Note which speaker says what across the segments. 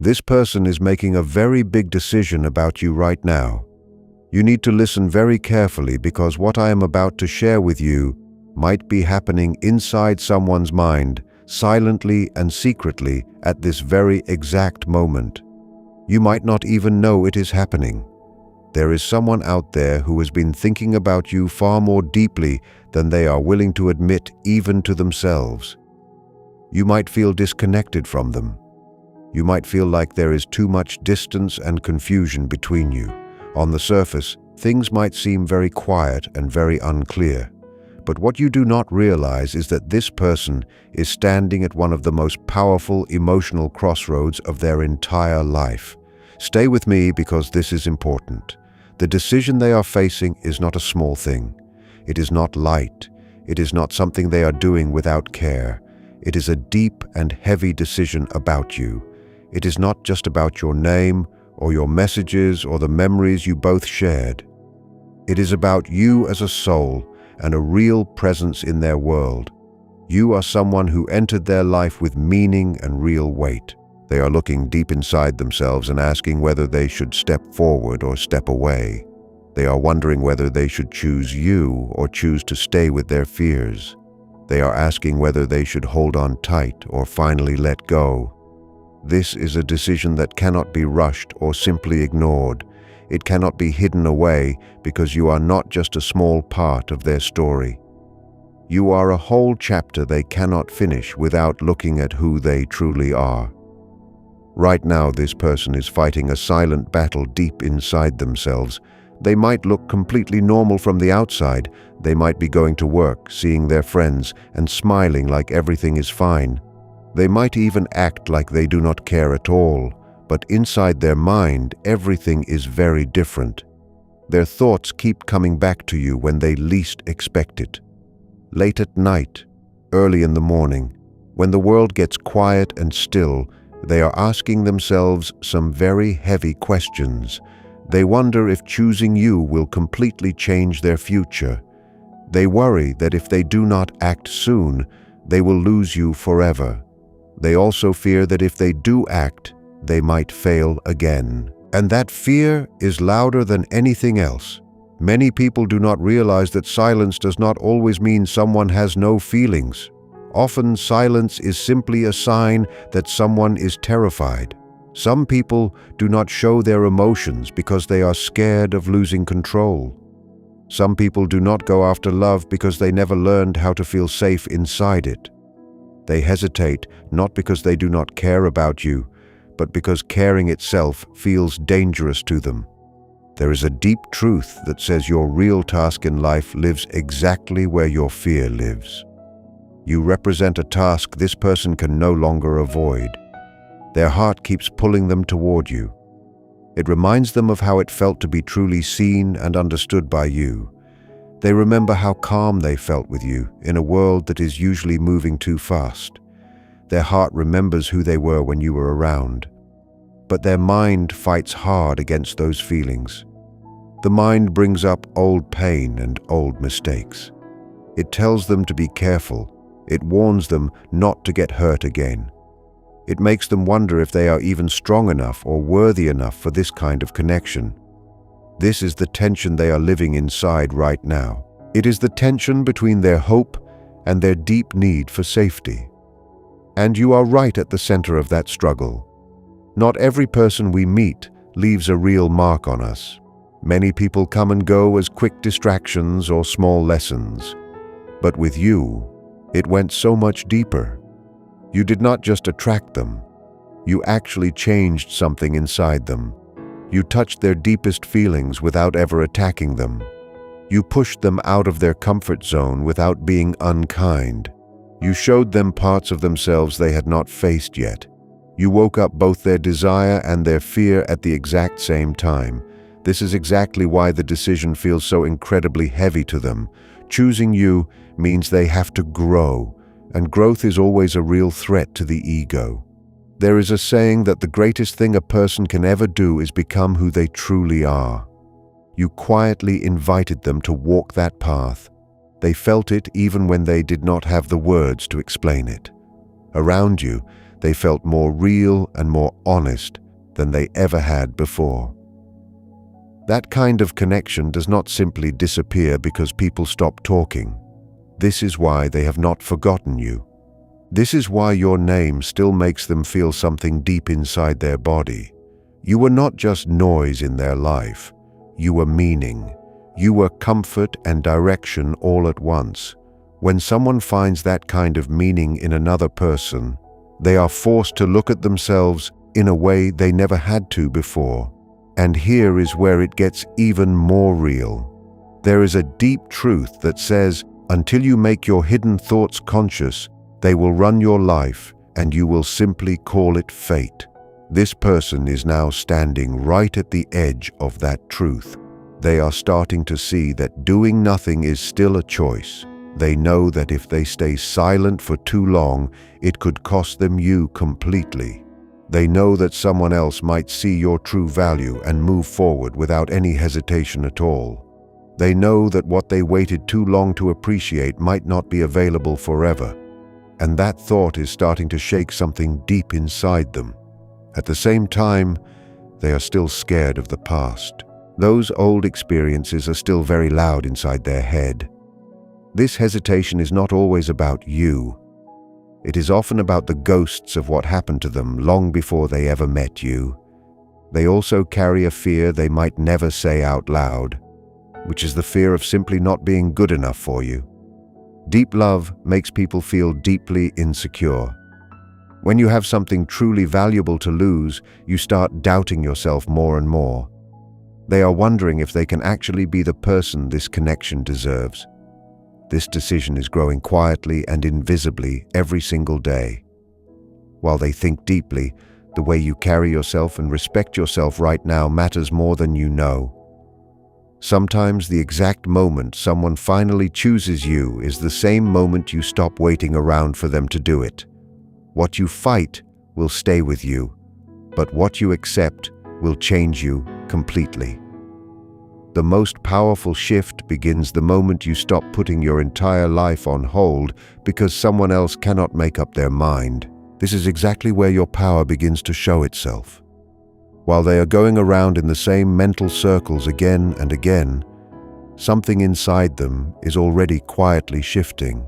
Speaker 1: This person is making a very big decision about you right now. You need to listen very carefully because what I am about to share with you might be happening inside someone's mind, silently and secretly at this very exact moment. You might not even know it is happening. There is someone out there who has been thinking about you far more deeply than they are willing to admit even to themselves. You might feel disconnected from them. You might feel like there is too much distance and confusion between you. On the surface, things might seem very quiet and very unclear. But what you do not realize is that this person is standing at one of the most powerful emotional crossroads of their entire life. Stay with me because this is important. The decision they are facing is not a small thing. It is not light. It is not something they are doing without care. It is a deep and heavy decision about you. It is not just about your name or your messages or the memories you both shared. It is about you as a soul and a real presence in their world. You are someone who entered their life with meaning and real weight. They are looking deep inside themselves and asking whether they should step forward or step away. They are wondering whether they should choose you or choose to stay with their fears. They are asking whether they should hold on tight or finally let go. This is a decision that cannot be rushed or simply ignored. It cannot be hidden away because you are not just a small part of their story. You are a whole chapter they cannot finish without looking at who they truly are. Right now, this person is fighting a silent battle deep inside themselves. They might look completely normal from the outside. They might be going to work, seeing their friends, and smiling like everything is fine. They might even act like they do not care at all, but inside their mind, everything is very different. Their thoughts keep coming back to you when they least expect it. Late at night, early in the morning, when the world gets quiet and still, they are asking themselves some very heavy questions. They wonder if choosing you will completely change their future. They worry that if they do not act soon, they will lose you forever. They also fear that if they do act, they might fail again. And that fear is louder than anything else. Many people do not realize that silence does not always mean someone has no feelings. Often silence is simply a sign that someone is terrified. Some people do not show their emotions because they are scared of losing control. Some people do not go after love because they never learned how to feel safe inside it. They hesitate not because they do not care about you, but because caring itself feels dangerous to them. There is a deep truth that says your real task in life lives exactly where your fear lives. You represent a task this person can no longer avoid. Their heart keeps pulling them toward you. It reminds them of how it felt to be truly seen and understood by you. They remember how calm they felt with you in a world that is usually moving too fast. Their heart remembers who they were when you were around. But their mind fights hard against those feelings. The mind brings up old pain and old mistakes. It tells them to be careful. It warns them not to get hurt again. It makes them wonder if they are even strong enough or worthy enough for this kind of connection. This is the tension they are living inside right now. It is the tension between their hope and their deep need for safety. And you are right at the center of that struggle. Not every person we meet leaves a real mark on us. Many people come and go as quick distractions or small lessons. But with you, it went so much deeper. You did not just attract them. You actually changed something inside them. You touched their deepest feelings without ever attacking them. You pushed them out of their comfort zone without being unkind. You showed them parts of themselves they had not faced yet. You woke up both their desire and their fear at the exact same time. This is exactly why the decision feels so incredibly heavy to them. Choosing you means they have to grow, and growth is always a real threat to the ego. There is a saying that the greatest thing a person can ever do is become who they truly are. You quietly invited them to walk that path. They felt it even when they did not have the words to explain it. Around you, They felt more real and more honest than they ever had before. That kind of connection does not simply disappear because people stop talking. This is why they have not forgotten you. This is why your name still makes them feel something deep inside their body. You were not just noise in their life. You were meaning. You were comfort and direction all at once. When someone finds that kind of meaning in another person, they are forced to look at themselves in a way they never had to before. And here is where it gets even more real. There is a deep truth that says, until you make your hidden thoughts conscious, they will run your life and you will simply call it fate. This person is now standing right at the edge of that truth. They are starting to see that doing nothing is still a choice. They know that if they stay silent for too long, it could cost them you completely. They know that someone else might see your true value and move forward without any hesitation at all. They know that what they waited too long to appreciate might not be available forever. And that thought is starting to shake something deep inside them. At the same time, they are still scared of the past. Those old experiences are still very loud inside their head. This hesitation is not always about you. It is often about the ghosts of what happened to them long before they ever met you. They also carry a fear they might never say out loud, which is the fear of simply not being good enough for you. Deep love makes people feel deeply insecure. When you have something truly valuable to lose, you start doubting yourself more and more. They are wondering if they can actually be the person this connection deserves. This decision is growing quietly and invisibly every single day. While they think deeply, the way you carry yourself and respect yourself right now matters more than you know. Sometimes the exact moment someone finally chooses you is the same moment you stop waiting around for them to do it. What you fight will stay with you, but what you accept will change you completely. The most powerful shift begins the moment you stop putting your entire life on hold because someone else cannot make up their mind. This is exactly where your power begins to show itself. While they are going around in the same mental circles again and again, something inside them is already quietly shifting.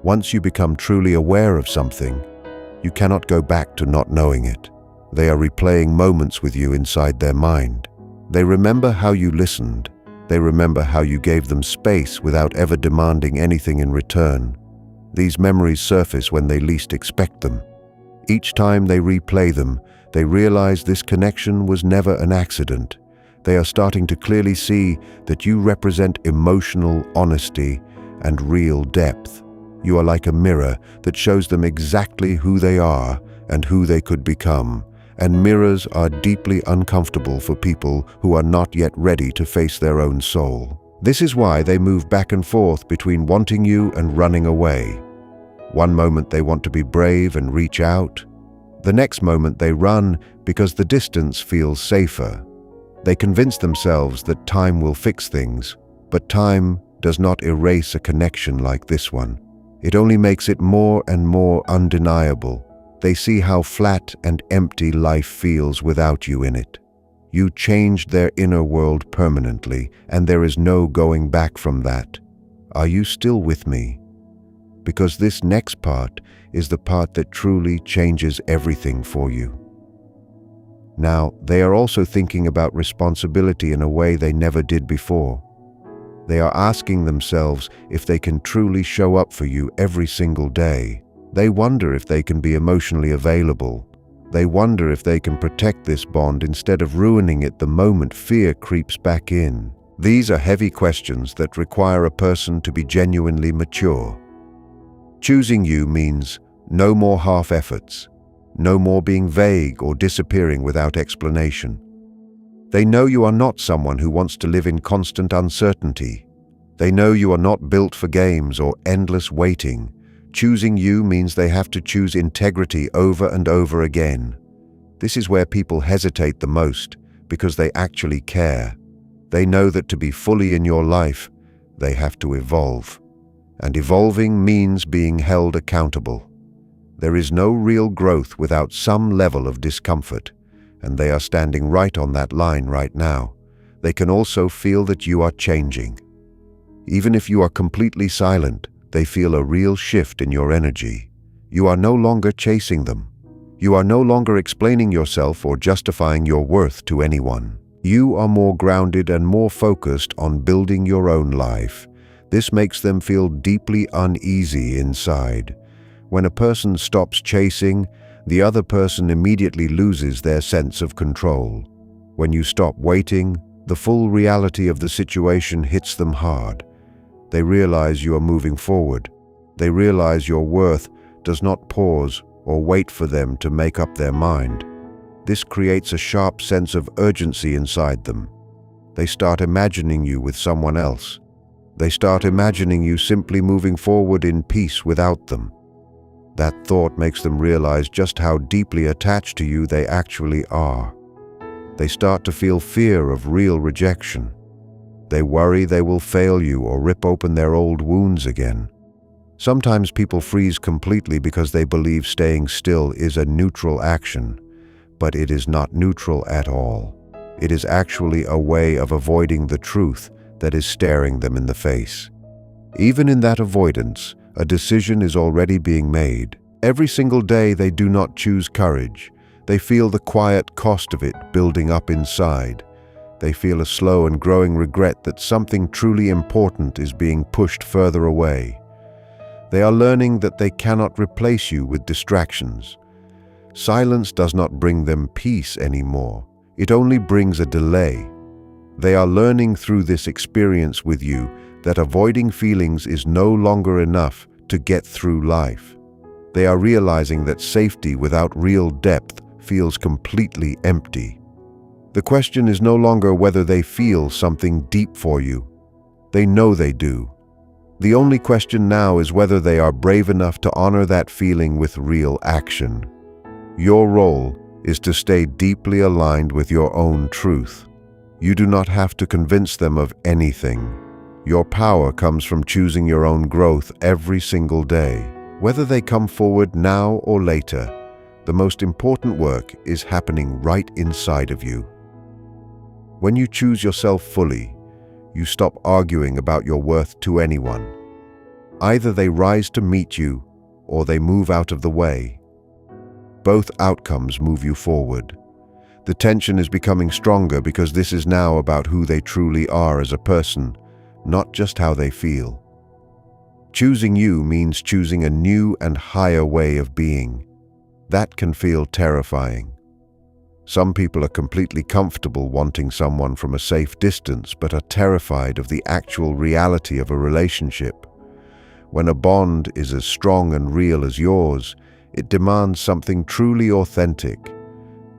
Speaker 1: Once you become truly aware of something, you cannot go back to not knowing it. They are replaying moments with you inside their mind. They remember how you listened. They remember how you gave them space without ever demanding anything in return. These memories surface when they least expect them. Each time they replay them, they realize this connection was never an accident. They are starting to clearly see that you represent emotional honesty and real depth. You are like a mirror that shows them exactly who they are and who they could become. And mirrors are deeply uncomfortable for people who are not yet ready to face their own soul. This is why they move back and forth between wanting you and running away. One moment they want to be brave and reach out. The next moment they run because the distance feels safer. They convince themselves that time will fix things, but time does not erase a connection like this one. It only makes it more and more undeniable. They see how flat and empty life feels without you in it. You changed their inner world permanently, and there is no going back from that. Are you still with me? Because this next part is the part that truly changes everything for you. Now, they are also thinking about responsibility in a way they never did before. They are asking themselves if they can truly show up for you every single day. They wonder if they can be emotionally available. They wonder if they can protect this bond instead of ruining it the moment fear creeps back in. These are heavy questions that require a person to be genuinely mature. Choosing you means no more half efforts, no more being vague or disappearing without explanation. They know you are not someone who wants to live in constant uncertainty. They know you are not built for games or endless waiting. Choosing you means they have to choose integrity over and over again. This is where people hesitate the most because they actually care. They know that to be fully in your life, they have to evolve. And evolving means being held accountable. There is no real growth without some level of discomfort, and they are standing right on that line right now. They can also feel that you are changing. Even if you are completely silent, they feel a real shift in your energy. You are no longer chasing them. You are no longer explaining yourself or justifying your worth to anyone. You are more grounded and more focused on building your own life. This makes them feel deeply uneasy inside. When a person stops chasing, the other person immediately loses their sense of control. When you stop waiting, the full reality of the situation hits them hard. They realize you are moving forward. They realize your worth does not pause or wait for them to make up their mind. This creates a sharp sense of urgency inside them. They start imagining you with someone else. They start imagining you simply moving forward in peace without them. That thought makes them realize just how deeply attached to you they actually are. They start to feel fear of real rejection. They worry they will fail you or rip open their old wounds again. Sometimes people freeze completely because they believe staying still is a neutral action, but it is not neutral at all. It is actually a way of avoiding the truth that is staring them in the face. Even in that avoidance, a decision is already being made. Every single day they do not choose courage. They feel the quiet cost of it building up inside. They feel a slow and growing regret that something truly important is being pushed further away. They are learning that they cannot replace you with distractions. Silence does not bring them peace anymore. It only brings a delay. They are learning through this experience with you that avoiding feelings is no longer enough to get through life. They are realizing that safety without real depth feels completely empty. The question is no longer whether they feel something deep for you. They know they do. The only question now is whether they are brave enough to honor that feeling with real action. Your role is to stay deeply aligned with your own truth. You do not have to convince them of anything. Your power comes from choosing your own growth every single day. Whether they come forward now or later, the most important work is happening right inside of you. When you choose yourself fully, you stop arguing about your worth to anyone. Either they rise to meet you, or they move out of the way. Both outcomes move you forward. The tension is becoming stronger because this is now about who they truly are as a person, not just how they feel. Choosing you means choosing a new and higher way of being. That can feel terrifying. Some people are completely comfortable wanting someone from a safe distance but are terrified of the actual reality of a relationship. When a bond is as strong and real as yours, it demands something truly authentic.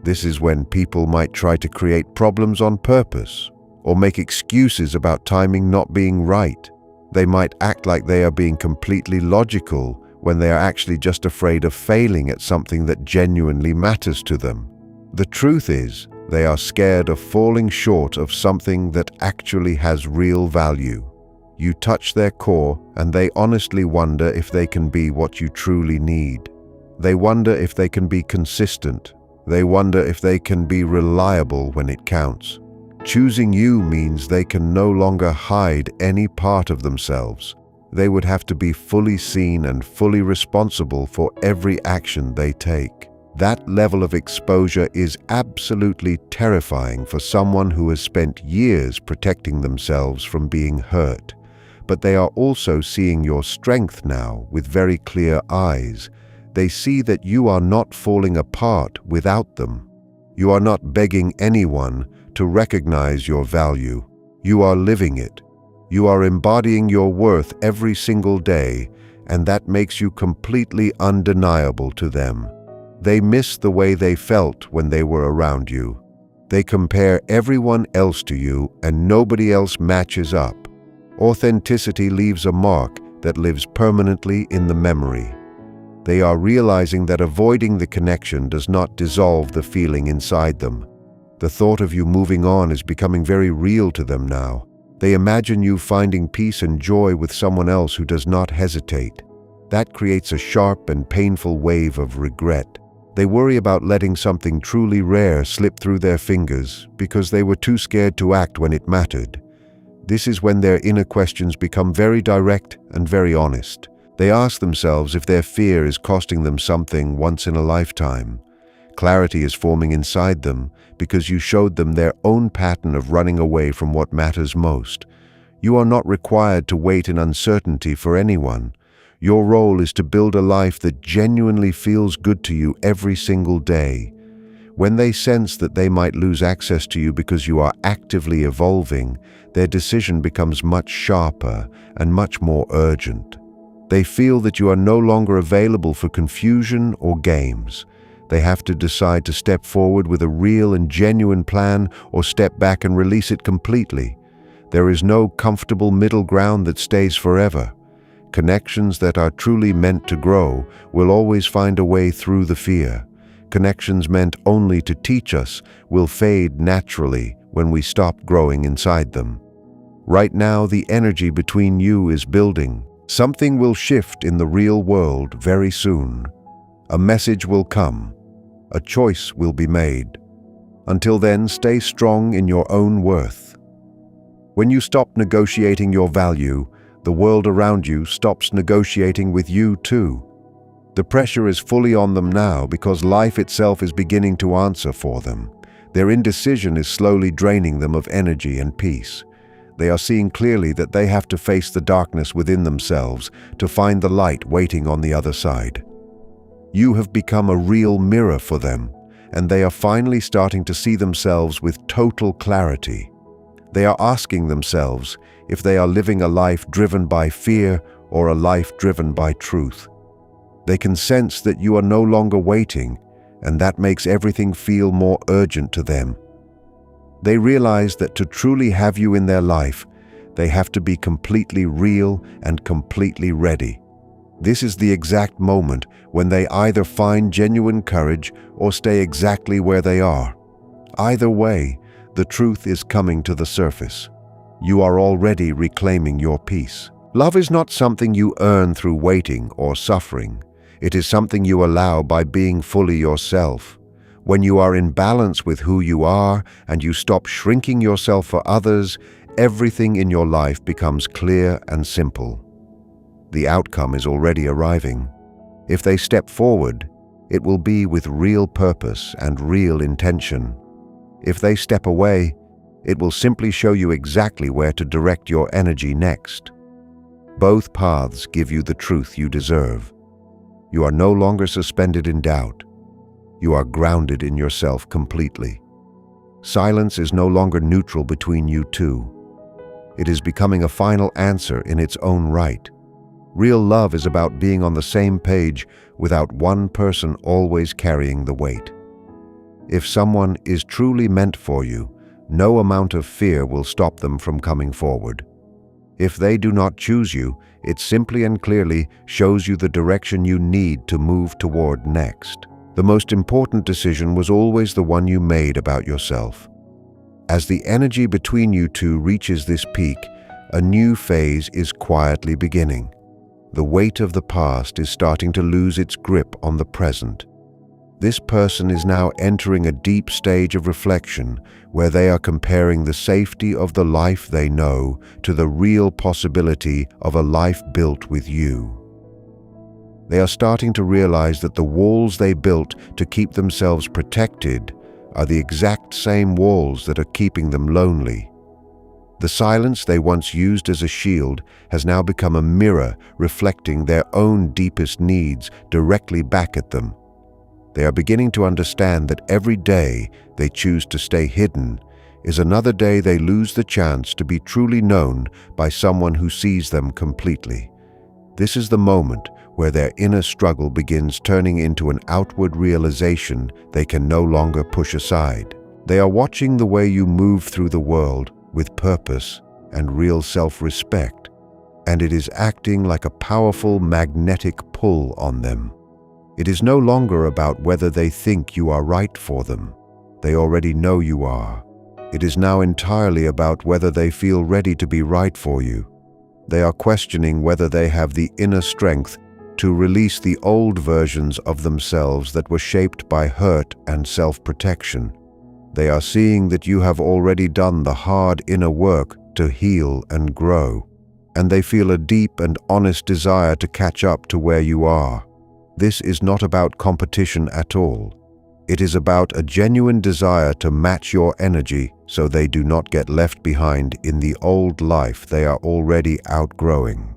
Speaker 1: This is when people might try to create problems on purpose or make excuses about timing not being right. They might act like they are being completely logical when they are actually just afraid of failing at something that genuinely matters to them. The truth is, they are scared of falling short of something that actually has real value. You touch their core and they honestly wonder if they can be what you truly need. They wonder if they can be consistent. They wonder if they can be reliable when it counts. Choosing you means they can no longer hide any part of themselves. They would have to be fully seen and fully responsible for every action they take. That level of exposure is absolutely terrifying for someone who has spent years protecting themselves from being hurt. But they are also seeing your strength now with very clear eyes. They see that you are not falling apart without them. You are not begging anyone to recognize your value. You are living it. You are embodying your worth every single day, and that makes you completely undeniable to them. They miss the way they felt when they were around you. They compare everyone else to you and nobody else matches up. Authenticity leaves a mark that lives permanently in the memory. They are realizing that avoiding the connection does not dissolve the feeling inside them. The thought of you moving on is becoming very real to them now. They imagine you finding peace and joy with someone else who does not hesitate. That creates a sharp and painful wave of regret. They worry about letting something truly rare slip through their fingers because they were too scared to act when it mattered. This is when their inner questions become very direct and very honest. They ask themselves if their fear is costing them something once in a lifetime. Clarity is forming inside them because you showed them their own pattern of running away from what matters most. You are not required to wait in uncertainty for anyone. Your role is to build a life that genuinely feels good to you every single day. When they sense that they might lose access to you because you are actively evolving, their decision becomes much sharper and much more urgent. They feel that you are no longer available for confusion or games. They have to decide to step forward with a real and genuine plan or step back and release it completely. There is no comfortable middle ground that stays forever. Connections that are truly meant to grow will always find a way through the fear. Connections meant only to teach us will fade naturally when we stop growing inside them. Right now, the energy between you is building. Something will shift in the real world very soon. A message will come. A choice will be made. Until then, stay strong in your own worth. When you stop negotiating your value, the world around you stops negotiating with you too. The pressure is fully on them now because life itself is beginning to answer for them. Their indecision is slowly draining them of energy and peace. They are seeing clearly that they have to face the darkness within themselves to find the light waiting on the other side. You have become a real mirror for them, and they are finally starting to see themselves with total clarity. They are asking themselves if they are living a life driven by fear or a life driven by truth. They can sense that you are no longer waiting, and that makes everything feel more urgent to them. They realize that to truly have you in their life, they have to be completely real and completely ready. This is the exact moment when they either find genuine courage or stay exactly where they are. Either way, the truth is coming to the surface. You are already reclaiming your peace. Love is not something you earn through waiting or suffering. It is something you allow by being fully yourself. When you are in balance with who you are and you stop shrinking yourself for others, everything in your life becomes clear and simple. The outcome is already arriving. If they step forward, it will be with real purpose and real intention. If they step away, it will simply show you exactly where to direct your energy next. Both paths give you the truth you deserve. You are no longer suspended in doubt. You are grounded in yourself completely. Silence is no longer neutral between you two. It is becoming a final answer in its own right. Real love is about being on the same page without one person always carrying the weight. If someone is truly meant for you, no amount of fear will stop them from coming forward. If they do not choose you, it simply and clearly shows you the direction you need to move toward next. The most important decision was always the one you made about yourself. As the energy between you two reaches this peak, a new phase is quietly beginning. The weight of the past is starting to lose its grip on the present. This person is now entering a deep stage of reflection where they are comparing the safety of the life they know to the real possibility of a life built with you. They are starting to realize that the walls they built to keep themselves protected are the exact same walls that are keeping them lonely. The silence they once used as a shield has now become a mirror reflecting their own deepest needs directly back at them. They are beginning to understand that every day they choose to stay hidden is another day they lose the chance to be truly known by someone who sees them completely. This is the moment where their inner struggle begins turning into an outward realization they can no longer push aside. They are watching the way you move through the world with purpose and real self-respect, and it is acting like a powerful magnetic pull on them. It is no longer about whether they think you are right for them. They already know you are. It is now entirely about whether they feel ready to be right for you. They are questioning whether they have the inner strength to release the old versions of themselves that were shaped by hurt and self-protection. They are seeing that you have already done the hard inner work to heal and grow, and they feel a deep and honest desire to catch up to where you are. This is not about competition at all. It is about a genuine desire to match your energy so they do not get left behind in the old life they are already outgrowing.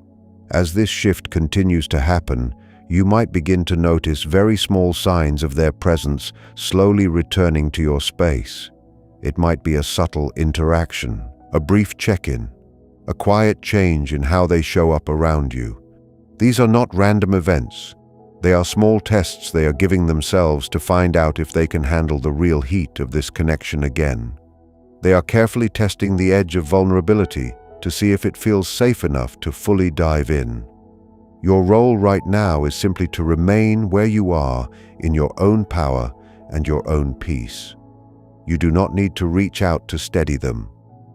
Speaker 1: As this shift continues to happen, you might begin to notice very small signs of their presence slowly returning to your space. It might be a subtle interaction, a brief check-in, a quiet change in how they show up around you. These are not random events. They are small tests they are giving themselves to find out if they can handle the real heat of this connection again. They are carefully testing the edge of vulnerability to see if it feels safe enough to fully dive in. Your role right now is simply to remain where you are in your own power and your own peace. You do not need to reach out to steady them.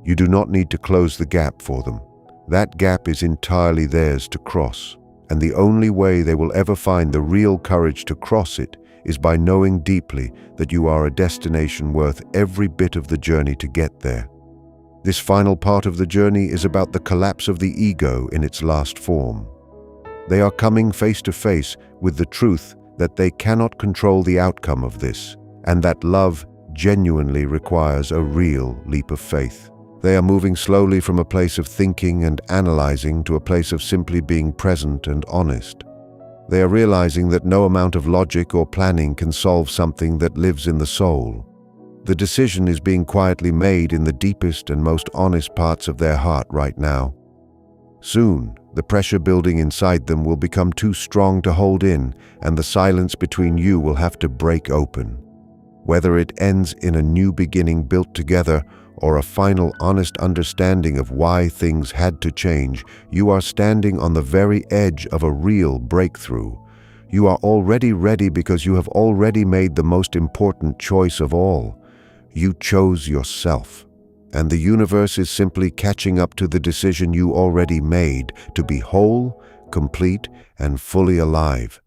Speaker 1: You do not need to close the gap for them. That gap is entirely theirs to cross, and the only way they will ever find the real courage to cross it is by knowing deeply that you are a destination worth every bit of the journey to get there. This final part of the journey is about the collapse of the ego in its last form. They are coming face to face with the truth that they cannot control the outcome of this, and that love genuinely requires a real leap of faith. They are moving slowly from a place of thinking and analyzing to a place of simply being present and honest. They are realizing that no amount of logic or planning can solve something that lives in the soul. The decision is being quietly made in the deepest and most honest parts of their heart right now. Soon, the pressure building inside them will become too strong to hold in, and the silence between you will have to break open. Whether it ends in a new beginning built together or a final honest understanding of why things had to change, you are standing on the very edge of a real breakthrough. You are already ready because you have already made the most important choice of all. You chose yourself, and the universe is simply catching up to the decision you already made to be whole, complete, and fully alive.